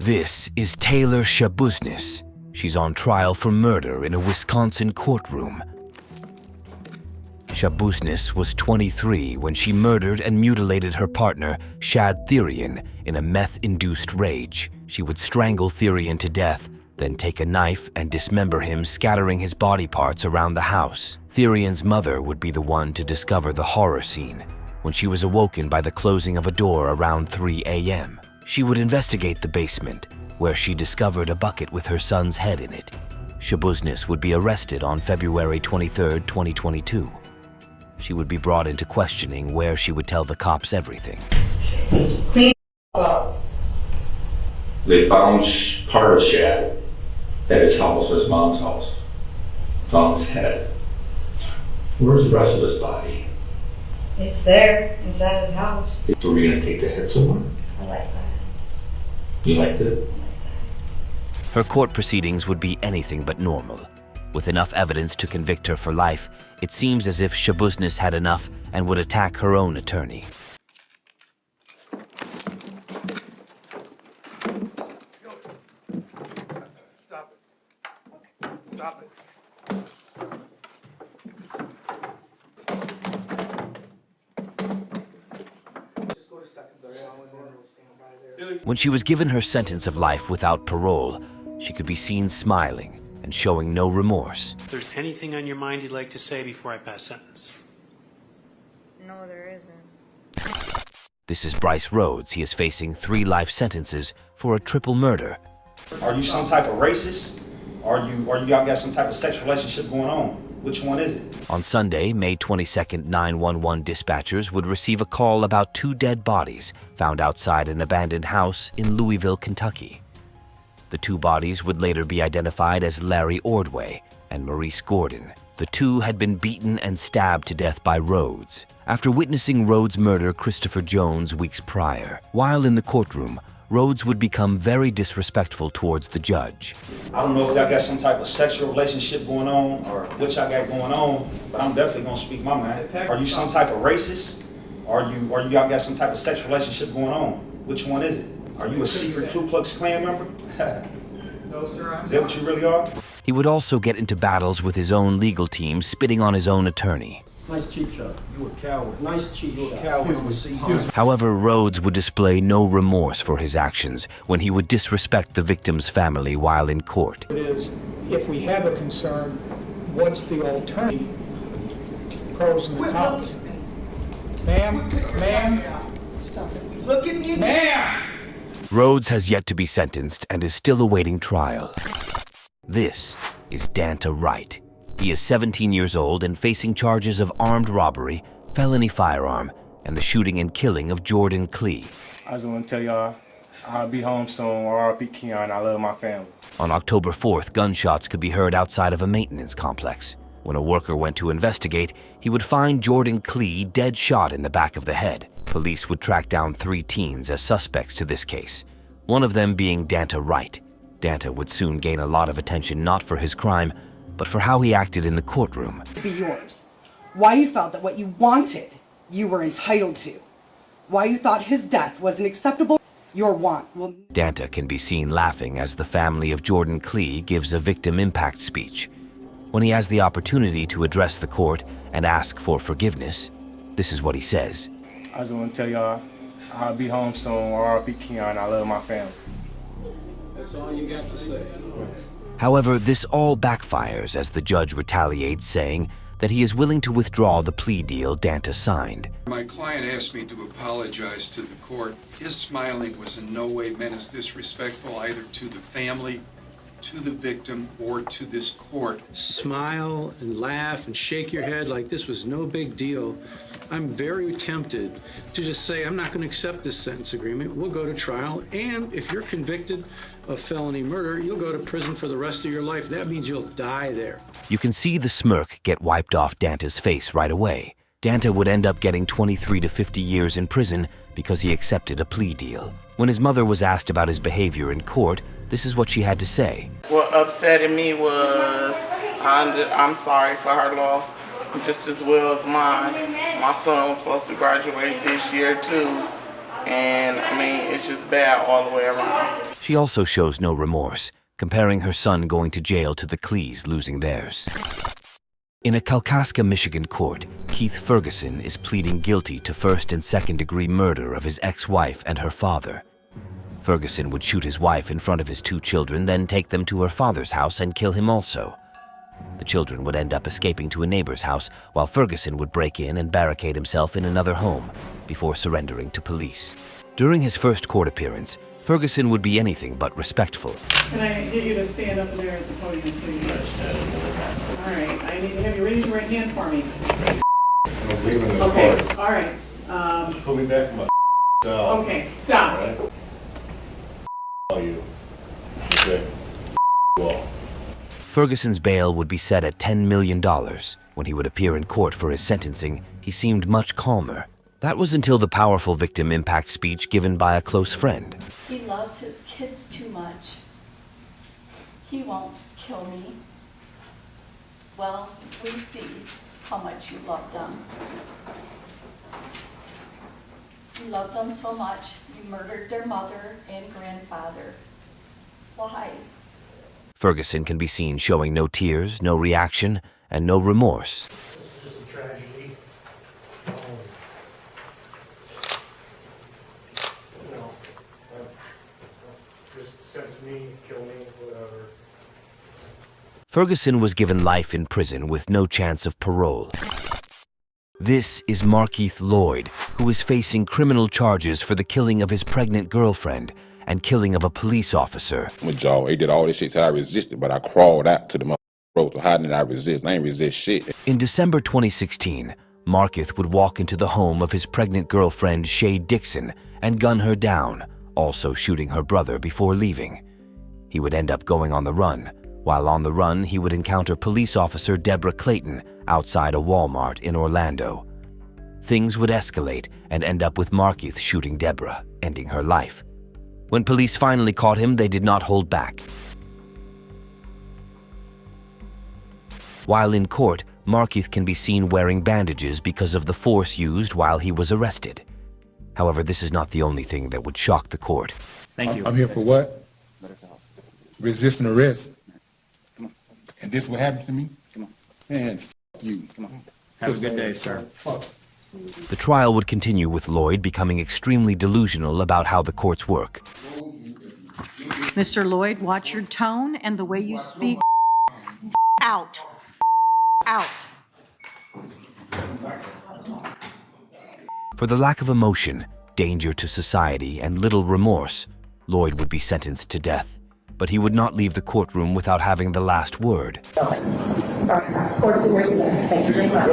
This is Taylor Shabuznis. She's on trial for murder in a Wisconsin courtroom. Shabuznis was 23 when she murdered and mutilated her partner, Shad Therian, in a meth-induced rage. She would strangle Therian to death, then take a knife and dismember him, scattering his body parts around the house. Therian's mother would be the one to discover the horror scene when she was awoken by the closing of a door around 3 a.m. She would investigate the basement, where she discovered a bucket with her son's head in it. Shabuznis would be arrested on February 23, 2022. She would be brought into questioning, where she would tell the cops everything. They found part of Shad at his house, his mom's house. Found his head. Where's the rest of his body? It's there, inside his house. So we're gonna take the head somewhere? I like that. You liked it? Her court proceedings would be anything but normal. With enough evidence to convict her for life, it seems as if Shabuznis had enough and would attack her own attorney. Stop it. Stop it. Just go to secondary. When she was given her sentence of life without parole, she could be seen smiling and showing no remorse. If there's anything on your mind you'd like to say before I pass sentence. No, there isn't. This is Bryce Rhodes. He is facing 3 life sentences for a triple murder. Are you some type of racist? Are you got some type of sexual relationship going on? Which one is it? On Sunday, May 22nd, 911 dispatchers would receive a call about 2 dead bodies found outside an abandoned house in Louisville, Kentucky. The 2 bodies would later be identified as Larry Ordway and Maurice Gordon. The 2 had been beaten and stabbed to death by Rhodes after witnessing Rhodes murder Christopher Jones weeks prior. While in the courtroom, Rhodes would become very disrespectful towards the judge. I don't know if y'all got some type of sexual relationship going on or what y'all got going on, but I'm definitely gonna speak my mind. Are you some type of racist? Are you y'all got some type of sexual relationship going on? Which one is it? Are you a secret Ku Klux Klan member? No, sir. Is that what you really are? He would also get into battles with his own legal team, spitting on his own attorney. Nice cheap shot. You a coward. Nice cheap shot. You a coward. However, Rhodes would display no remorse for his actions when he would disrespect the victim's family while in court. It is, if we have a concern, what's the alternative? Pros and the cons. Ma'am? Stop it. Look at me. Ma'am! Rhodes has yet to be sentenced and is still awaiting trial. This is Danta Wright. He is 17 years old and facing charges of armed robbery, felony firearm, and the shooting and killing of Jordan Clee. I just want to tell y'all, I'll be home soon. R.I.P. Keon, I love my family. On October 4th, gunshots could be heard outside of a maintenance complex. When a worker went to investigate, he would find Jordan Clee dead shot in the back of the head. Police would track down 3 teens as suspects to this case, one of them being Danta Wright. Danta would soon gain a lot of attention not for his crime, but for how he acted in the courtroom. Be yours. Why you felt that what you wanted, you were entitled to. Why you thought his death wasn't acceptable, your want will... Danta can be seen laughing as the family of Jordan Clee gives a victim impact speech. When he has the opportunity to address the court and ask for forgiveness, this is what he says. I just want to tell y'all, I'll be home soon. R.I.P. Keon, I love my family. That's all you got to say. However, this all backfires as the judge retaliates, saying that he is willing to withdraw the plea deal Danta signed. My client asked me to apologize to the court. His smiling was in no way meant as disrespectful either to the family, to the victim, or to this court. Smile and laugh and shake your head like this was no big deal. I'm very tempted to just say, I'm not going to accept this sentence agreement. We'll go to trial, and if you're convicted of felony murder, you'll go to prison for the rest of your life. That means you'll die there. You can see the smirk get wiped off Danta's face right away. Danta would end up getting 23 to 50 years in prison because he accepted a plea deal. When his mother was asked about his behavior in court, this is what she had to say. What upset me was I'm sorry for her loss, just as well as mine. My son was supposed to graduate this year too, And I mean, it's just bad all the way around. She also shows no remorse, comparing her son going to jail to the Clees losing theirs. In a Kalkaska, Michigan court, Keith Ferguson is pleading guilty to first and second-degree murder of his ex-wife and her father. Ferguson would shoot his wife in front of his 2 children, then take them to her father's house and kill him also. The children would end up escaping to a neighbor's house, while Ferguson would break in and barricade himself in another home before surrendering to police. During his first court appearance, Ferguson would be anything but respectful. Can I get you to stand up there at the podium, please? All right, I need to have you raise your right hand for me. I'm leaving this Okay, court. all right. Pull me back from my cell. Okay, stop. Right? You. Okay. Well. Ferguson's bail would be set at $10 million. When he would appear in court for his sentencing, he seemed much calmer. That was until the powerful victim impact speech given by a close friend. He loves his kids too much. He won't kill me. Well, we see how much you love them. You love them so much, you murdered their mother and grandfather. Why? Ferguson can be seen showing no tears, no reaction, and no remorse. It's just a tragedy. You know, just sentence me, kill me, whatever. Ferguson was given life in prison with no chance of parole. This is Markeith Lloyd, who is facing criminal charges for the killing of his pregnant girlfriend and killing of a police officer. With y'all, he did all this shit till I resisted, but I crawled out to the motherfucker. So how did I resist? I ain't resist shit. In December 2016, Markeith would walk into the home of his pregnant girlfriend, Shay Dixon, and gun her down, also shooting her brother before leaving. He would end up going on the run. While on the run, he would encounter police officer Deborah Clayton outside a Walmart in Orlando. Things would escalate and end up with Markeith shooting Deborah, ending her life. When police finally caught him, they did not hold back. While in court, Markeith can be seen wearing bandages because of the force used while he was arrested. However, this is not the only thing that would shock the court. Thank you. I'm here for what? Resisting arrest. And this what happened to me? Come on. Man, you. Come on. Have a good day, sir. The trial would continue with Lloyd becoming extremely delusional about how the courts work. Mr. Lloyd, watch your tone and the way you speak. Out. Out. For the lack of emotion, danger to society, and little remorse, Lloyd would be sentenced to death. But he would not leave the courtroom without having the last word. Court's in recess. Thank you very much.